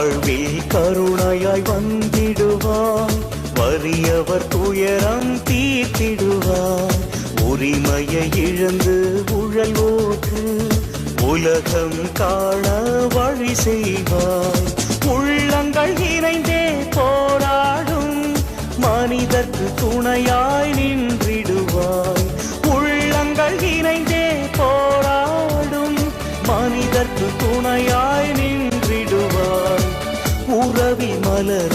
வாழ்வில் கருணையாய் வந்திடுவார், வறியவர் துயரம் தீர்த்திடுவார். உரிமையை இழந்து உழல்வோர்க்கு உலகம் காண வழி செய்வார். உள்ளங்கள் இணைந்தே போராடும் மனிதர்க்கு துணையாய் நின்றிடுவாய். உள்ளங்கள் இணைந்தே போராடும் மனிதர்க்கு துணையாய் நின்றிடுவாய். உறவி மலர்